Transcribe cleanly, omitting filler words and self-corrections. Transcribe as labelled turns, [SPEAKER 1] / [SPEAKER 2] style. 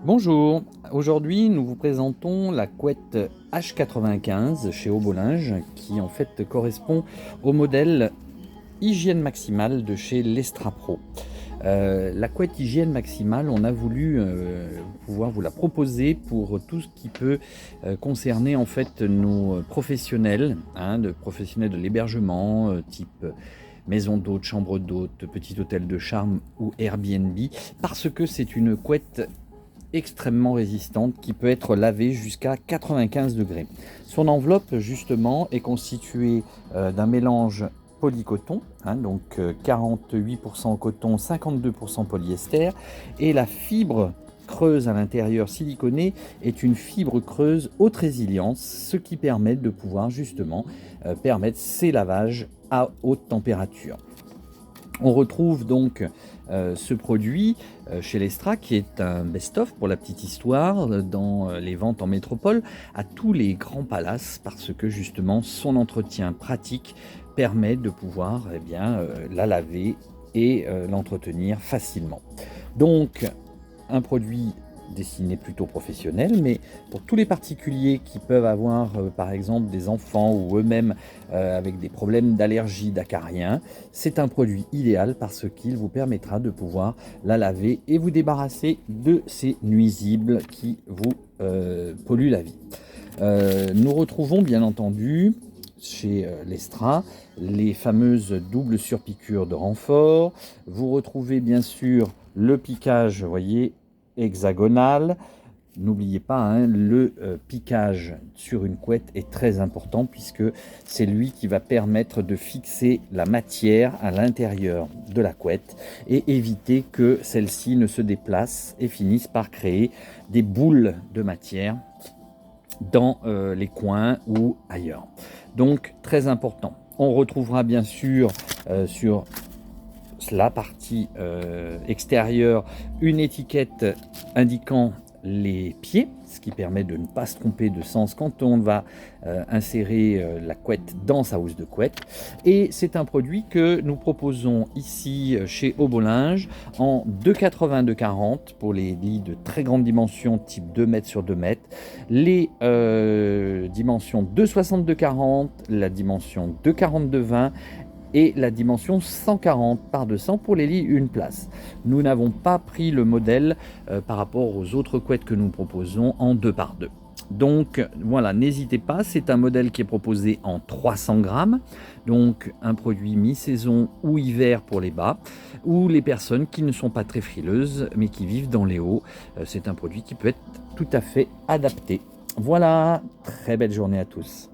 [SPEAKER 1] Bonjour, aujourd'hui nous vous présentons la couette H95 chez Obolinge qui en fait correspond au modèle Hygiène Maximale de chez Lestra Pro. La couette Hygiène Maximale, on a voulu pouvoir vous la proposer pour tout ce qui peut concerner en fait nos professionnels, de professionnels de l'hébergement, type maison d'hôte, chambre d'hôte, petit hôtel de charme ou Airbnb, parce que c'est une couette extrêmement résistante qui peut être lavée jusqu'à 95 degrés. Son enveloppe justement est constituée d'un mélange polycoton, donc 48% coton, 52% polyester, et la fibre creuse à l'intérieur siliconée est une fibre creuse haute résilience, ce qui permet de pouvoir justement permettre ces lavages à haute température. On retrouve donc ce produit chez Lestra, qui est un best-of pour la petite histoire, dans les ventes en métropole, à tous les grands palaces, parce que justement son entretien pratique permet de pouvoir la laver et l'entretenir facilement. Donc un produit destiné plutôt professionnel, mais pour tous les particuliers qui peuvent avoir par exemple des enfants ou eux-mêmes avec des problèmes d'allergie d'acariens, c'est un produit idéal parce qu'il vous permettra de pouvoir la laver et vous débarrasser de ces nuisibles qui vous polluent la vie. Nous retrouvons bien entendu chez Lestra les fameuses doubles surpiqûres de renfort. Vous retrouvez bien sûr le piquage, vous voyez, hexagonal. N'oubliez pas, le piquage sur une couette est très important puisque c'est lui qui va permettre de fixer la matière à l'intérieur de la couette et éviter que celle-ci ne se déplace et finisse par créer des boules de matière dans les coins ou ailleurs. Donc très important. On retrouvera bien sûr sur la partie extérieure une étiquette indiquant les pieds, ce qui permet de ne pas se tromper de sens quand on va insérer la couette dans sa housse de couette. Et c'est un produit que nous proposons ici chez Obolinge en 2,80-2,40 pour les lits de très grande dimension type 2 mètres sur 2 mètres, les dimensions 2,60-2,40, la dimension 2,40-2,20 et la dimension 140 par 200 pour les lits une place. Nous n'avons pas pris le modèle par rapport aux autres couettes que nous proposons en 2 par 2. Donc voilà, n'hésitez pas, c'est un modèle qui est proposé en 300 grammes, donc un produit mi-saison ou hiver pour les bas, ou les personnes qui ne sont pas très frileuses mais qui vivent dans les hauts. C'est un produit qui peut être tout à fait adapté. Voilà, très belle journée à tous.